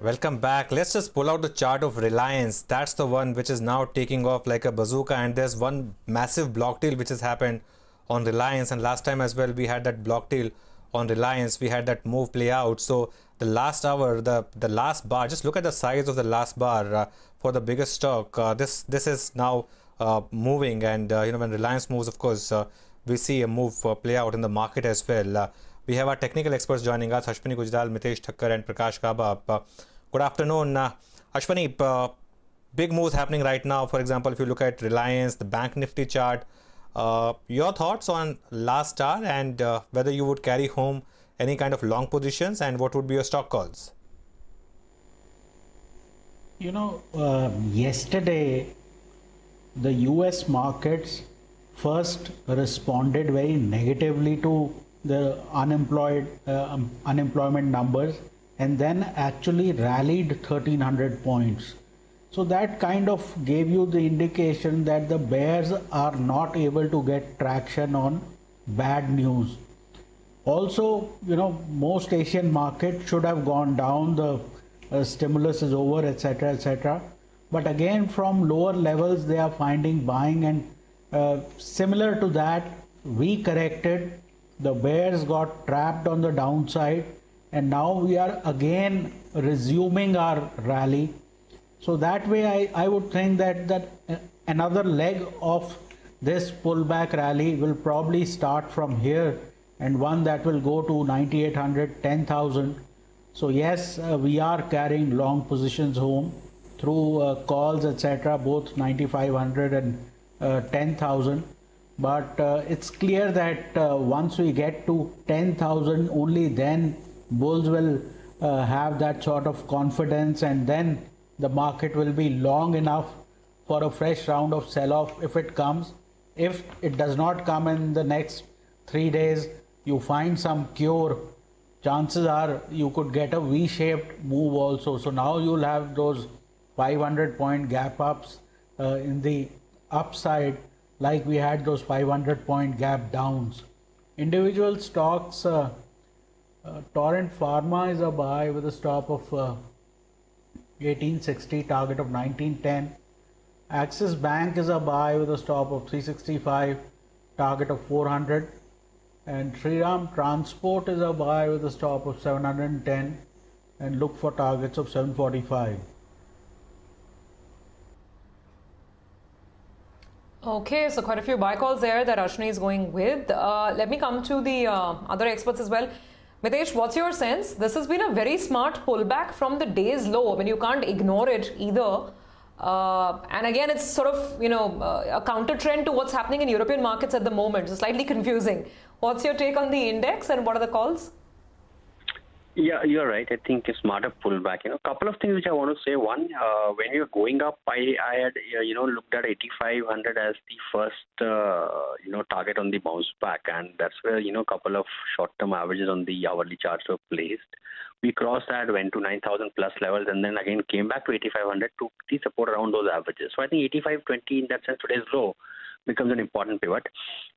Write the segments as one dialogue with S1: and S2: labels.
S1: Welcome back. Let's just pull out the chart of Reliance. That's the one which is now taking off like a bazooka, and there's one massive block deal which has happened on Reliance, and last time as well we had that block deal on Reliance. We had that move play out. So the last hour, the last bar, just look at the size of the last bar for the biggest stock. This is now moving, and when Reliance moves, of course we see a move play out in the market as well. We have our technical experts joining us, Ashwini Gujral, Mitesh Thakkar and Prakash Kaba. Good afternoon. Ashwini, big moves happening right now. For example, if you look at Reliance, the Bank Nifty chart, your thoughts on last hour and whether you would carry home any kind of long positions, and what would be your stock calls?
S2: Yesterday, the US markets first responded very negatively to the unemployment numbers, and then actually rallied 1300 points. So that kind of gave you the indication that the bears are not able to get traction on bad news. Also, most Asian markets should have gone down, the stimulus is over, etc., etc. But again, from lower levels, they are finding buying, and similar to that, we corrected. The bears got trapped on the downside, and now we are again resuming our rally. So that way I would think that another leg of this pullback rally will probably start from here, and one that will go to 9800, 10,000. So yes, we are carrying long positions home through calls, etc., both 9500 and 10,000. But it's clear that once we get to 10,000, only then bulls will have that sort of confidence, and then the market will be long enough for a fresh round of sell-off if it comes. If it does not come in the next 3 days, you find some cure, chances are you could get a V-shaped move also. So now you'll have those 500-point gap ups in the upside, like we had those 500-point gap downs. Individual stocks, Torrent Pharma is a buy with a stop of 1860, target of 1910. Axis Bank is a buy with a stop of 365, target of 400. And Shriram Transport is a buy with a stop of 710, and look for targets of 745.
S3: Okay, so quite a few buy calls there that Ashwini is going with. Let me come to the other experts as well. Mitesh, what's your sense? This has been a very smart pullback from the day's low. I mean, you can't ignore it either. And again, it's sort of, a counter trend to what's happening in European markets at the moment. So slightly confusing. What's your take on the index, and what are the calls?
S4: Yeah, you're right. I think a smarter pullback. A couple of things which I want to say. One, when you're going up, I had looked at 8,500 as the first target on the bounce back, and that's where a couple of short-term averages on the hourly charts were placed. We crossed that, went to 9,000 plus levels, and then again came back to 8,500 to the support around those averages. So I think 8,520 in that sense today's low becomes an important pivot.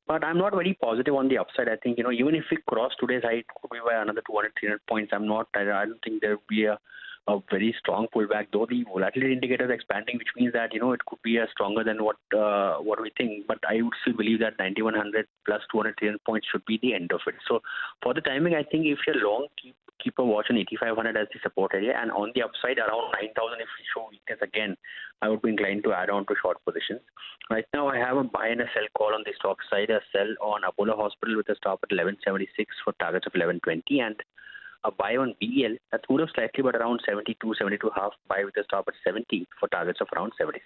S4: But I'm not very positive on the upside. I think, even if we cross today's high, it could be by another 200, 300 points. I don't think there will be a very strong pullback, though the volatility indicator is expanding, which means that, it could be stronger than what we think. But I would still believe that 9,100 plus 200, 300 points should be the end of it. So for the timing, I think if you're long, keep a watch on 8,500 as the support area, and on the upside around 9,000, if we show weakness again, I would be inclined to add on to short positions. Right now, I have a buy and a sell call on the stock side, a sell on Apollo Hospital with a stop at 1176 for targets of 1120, and a buy on BEL that's moved up slightly but around 72, 72.5, buy with a stop at 70 for targets of around 76.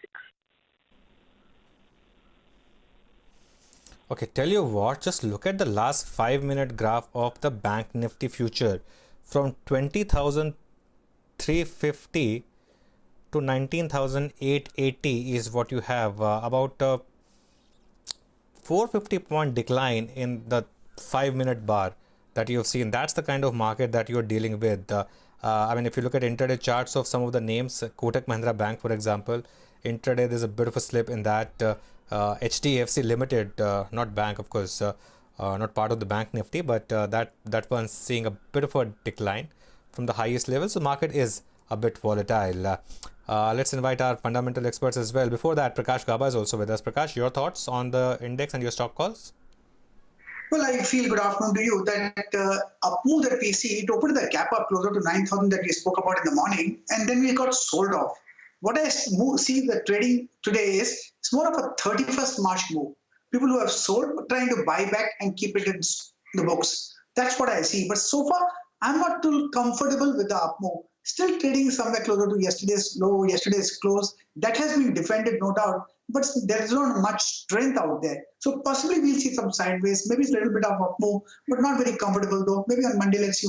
S1: Okay, tell you what, just look at the last 5-minute graph of the Bank Nifty future. From 20,350 to 19,880 is what you have, about 450-point decline in the 5-minute bar that you have seen. That's the kind of market that you're dealing with. I mean, if you look at intraday charts of some of the names, Kotak Mahindra Bank, for example, intraday there's a bit of a slip in that. HDFC Limited, not bank, of course, not part of the Bank Nifty, but that one's seeing a bit of a decline from the highest level. So market is a bit volatile. Let's invite our fundamental experts as well. Before that, Prakash Gaba is also with us. Prakash, your thoughts on the index and your stock calls?
S5: Well, I feel good afternoon to you. That up move that we see, it opened the gap up closer to 9,000 that we spoke about in the morning, and then we got sold off. What I see the trading today is it's more of a 31st March move. People who have sold are trying to buy back and keep it in the books. That's what I see. But so far, I'm not too comfortable with the up move. Still trading somewhere closer to yesterday's low, yesterday's close. That has been defended, no doubt. But there is not much strength out there. So possibly we'll see some sideways, maybe a little bit of up move, but not very comfortable though. Maybe on Monday, let's see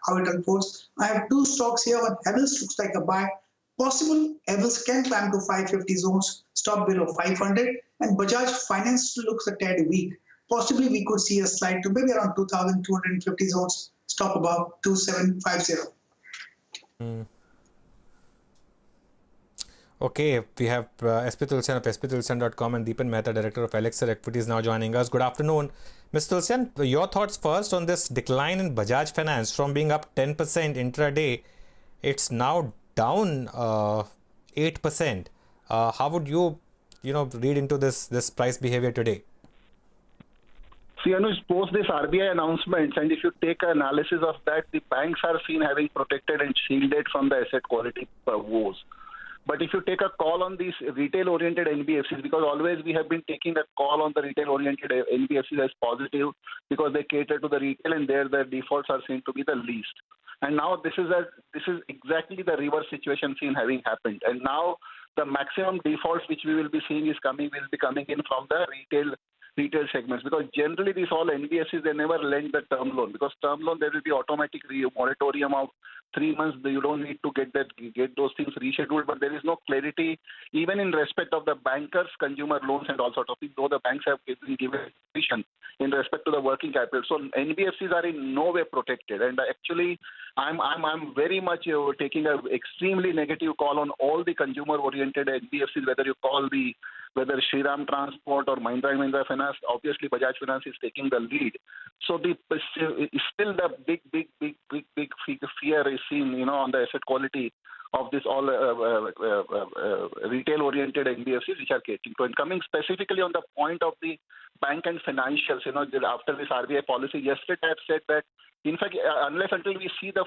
S5: how it unfolds. I have two stocks here. One Havells looks like a buy. Possible Havells can climb to 550 zones, stop below 500. And Bajaj Finance looks a tad weak. Possibly we could see a slide to maybe around 2,250 zones, stop above 2750.
S1: Okay, we have SP Tulsian of sptulsian.com and Deepan Mehta, Director of Elixir Equities, now joining us. Good afternoon. Ms. Tulsian, your thoughts first on this decline in Bajaj Finance from being up 10% intraday. It's now down 8%. How would you read into this price behavior today?
S6: See, Anuj, post this RBI announcements, and if you take an analysis of that, the banks are seen having protected and shielded from the asset quality woes. But if you take a call on these retail-oriented NBFCs, because always we have been taking a call on the retail-oriented NBFCs as positive because they cater to the retail and there the defaults are seen to be the least. And now this is exactly the reverse situation seen having happened. And now the maximum defaults which we will be seeing will be coming in from the retail segments, because generally these all NBFCs, they never lend the term loan, because term loan there will be automatic moratorium of 3 months. You don't need to get those things rescheduled, but there is no clarity even in respect of the bankers' consumer loans and all sorts of things, though the banks have given permission in respect to the working capital. So NBFCs are in no way protected, and actually I'm very much taking an extremely negative call on all the consumer-oriented NBFCs, whether Shriram Transport or Mahindra Finance. Obviously, Bajaj Finance is taking the lead. So still the big fear is seen, on the asset quality of this all retail-oriented NBFCs which are catering to. And coming specifically on the point of the bank and financials, after this RBI policy, yesterday I have said that, in fact, unless until we see the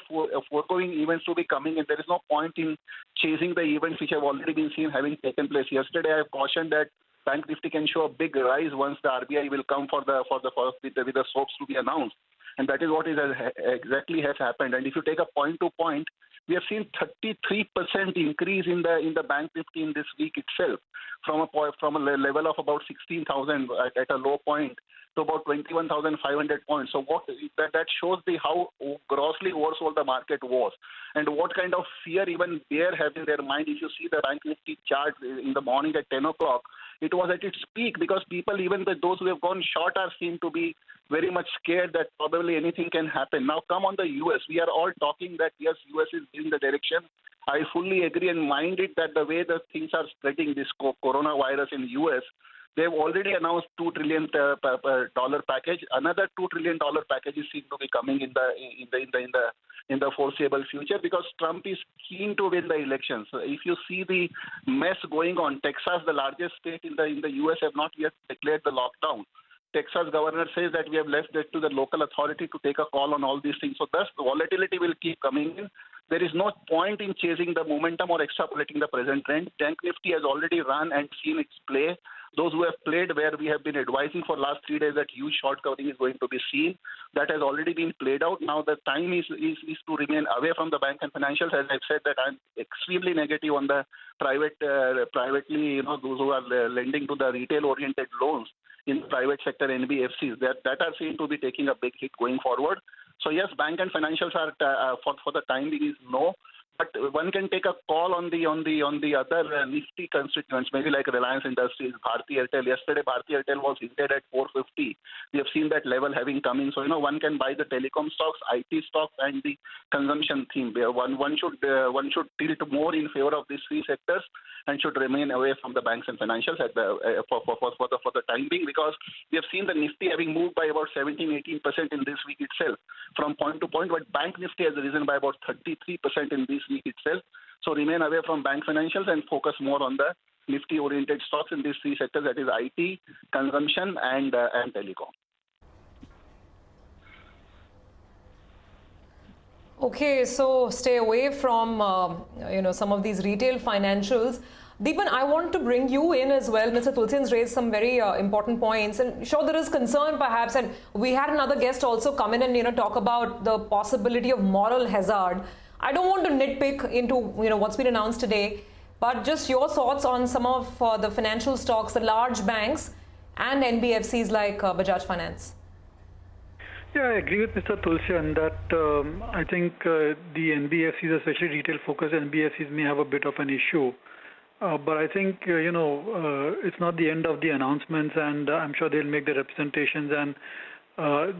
S6: foregoing events to be coming in, there is no point in chasing the events which have already been seen having taken place. Yesterday, I have cautioned that Bank Nifty can show a big rise once the RBI will come with the SOPs to be announced, and that is what exactly has happened. And if you take a point to point, we have seen 33% increase in the Bank Nifty in this week itself, from a level of about 16,000 at a low point to about 21,500 points. So that shows how grossly oversold the market was, and what kind of fear even they have in their mind. If you see the Bank Nifty chart in the morning at 10 o'clock, it was at its peak, because people, even those who have gone short, are seen to be very much scared that probably anything can happen. Now come on the US. We are all talking that yes, US is in the direction. I fully agree and mind it that the way the things are spreading, this coronavirus in US, they've already announced $2 trillion dollar package. Another $2 trillion package is seen to be coming in the foreseeable future, because Trump is keen to win the elections. So if you see the mess going on, Texas, the largest state in the US, have not yet declared the lockdown. Texas governor says that we have left it to the local authority to take a call on all these things. So thus the volatility will keep coming in. There is no point in chasing the momentum or extrapolating the present trend. Bank Nifty has already run and seen its play. Those who have played, where we have been advising for last 3 days that huge short covering is going to be seen, that has already been played out. Now the time is to remain away from the bank and financials. As I've said, that I'm extremely negative on the privately, those who are lending to the retail-oriented loans in the private sector NBFCs that are seen to be taking a big hit going forward. So yes, bank and financials are for the time being is no. But one can take a call on the other nifty constituents, maybe like Reliance Industries, Bharti Airtel. Yesterday, Bharti Airtel was hinted at 450. We have seen that level having come in. So one can buy the telecom stocks, IT stocks, and the consumption theme. One should tilt more in favor of these three sectors and should remain away from the banks and financials for the time being, because we have seen the Nifty having moved by about 17-18% in this week itself from point to point, but Bank Nifty has risen by about 33% in this week itself. So remain away from bank financials and focus more on the Nifty-oriented stocks in these three sectors, that is IT, consumption, and telecom.
S3: Okay, so stay away from some of these retail financials. Deepan, I want to bring you in as well. Mr. Tulsian's raised some very important points, and sure there is concern perhaps, and we had another guest also come in and talk about the possibility of moral hazard. I don't want to nitpick into what's been announced today, but just your thoughts on some of the financial stocks, the large banks and NBFCs like Bajaj Finance.
S7: Yeah, I agree with Mr. Tulsian that I think the NBFCs, especially retail-focused NBFCs, may have a bit of an issue. But I think, it's not the end of the announcements, and I'm sure they'll make the representations. And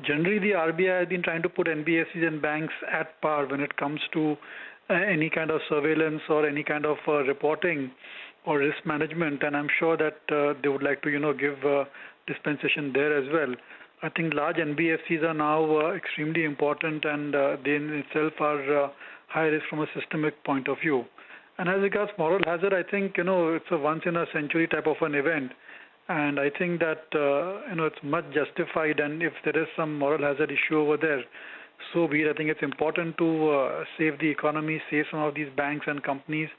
S7: generally, the RBI has been trying to put NBFCs and banks at par when it comes to any kind of surveillance or any kind of reporting or risk management. And I'm sure that they would like to, give dispensation there as well. I think large NBFCs are now extremely important, and they in itself are high risk from a systemic point of view. And as regards moral hazard, I think it's a once-in-a-century type of an event, and I think that it's much justified. And if there is some moral hazard issue over there, so be it. I think it's important to save the economy, save some of these banks and companies,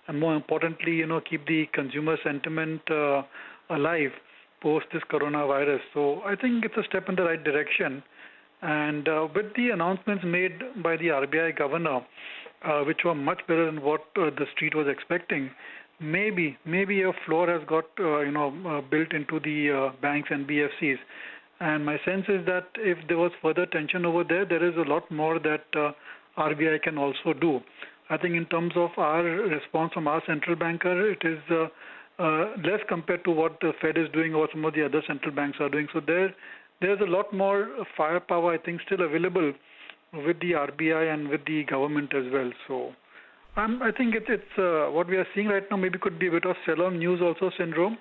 S7: and more importantly, keep the consumer sentiment alive post this coronavirus. So I think it's a step in the right direction. And with the announcements made by the RBI governor, which were much better than what the street was expecting, maybe a floor has got built into the banks and BFCs. And my sense is that if there was further tension over there, there is a lot more that RBI can also do. I think in terms of our response from our central banker, it is less compared to what the Fed is doing or some of the other central banks are doing. So there's a lot more firepower, I think, still available with the RBI and with the government as well. So I think it's what we are seeing right now maybe could be a bit of sell-on news also syndrome,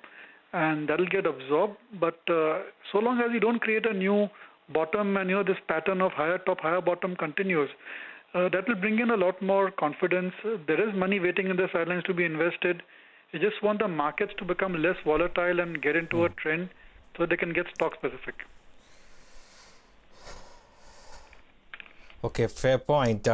S7: and that'll get absorbed. But so long as you don't create a new bottom and this pattern of higher top, higher bottom continues, that will bring in a lot more confidence. There is money waiting in the sidelines to be invested. You just want the markets to become less volatile and get into a trend so they can get stock specific.
S1: Okay, fair point.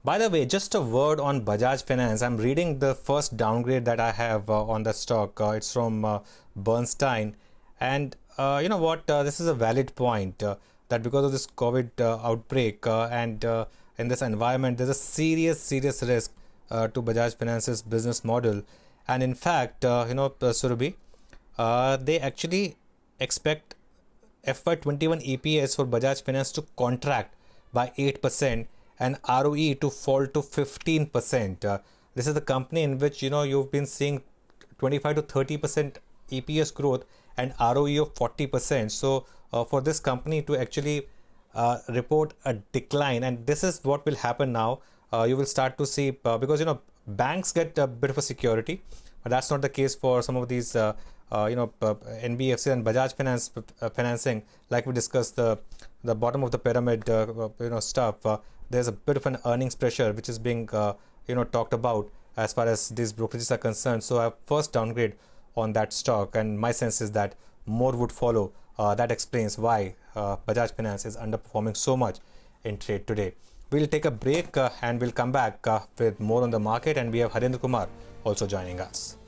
S1: By the way, just a word on Bajaj Finance. I'm reading the first downgrade that I have on the stock. It's from Bernstein. And you know what? This is a valid point that because of this COVID outbreak and in this environment, there's a serious risk to Bajaj Finance's business model. And in fact, Surabhi, they actually expect FY21 EPS for Bajaj Finance to contract by 8% and ROE to fall to 15%. This is the company in which you've been seeing 25 to 30% EPS growth and ROE of 40%. So for this company to actually report a decline, and this is what will happen now. You will start to see because banks get a bit of a security, but that's not the case for some of these NBFC and Bajaj Finance financing. Like we discussed, the bottom of the pyramid stuff, there's a bit of an earnings pressure which is being talked about as far as these brokerages are concerned. So I first downgrade on that stock, and my sense is that more would follow. That explains why Bajaj Finance is underperforming so much in trade today. We'll take a break and we'll come back with more on the market, and we have Harendra Kumar also joining us.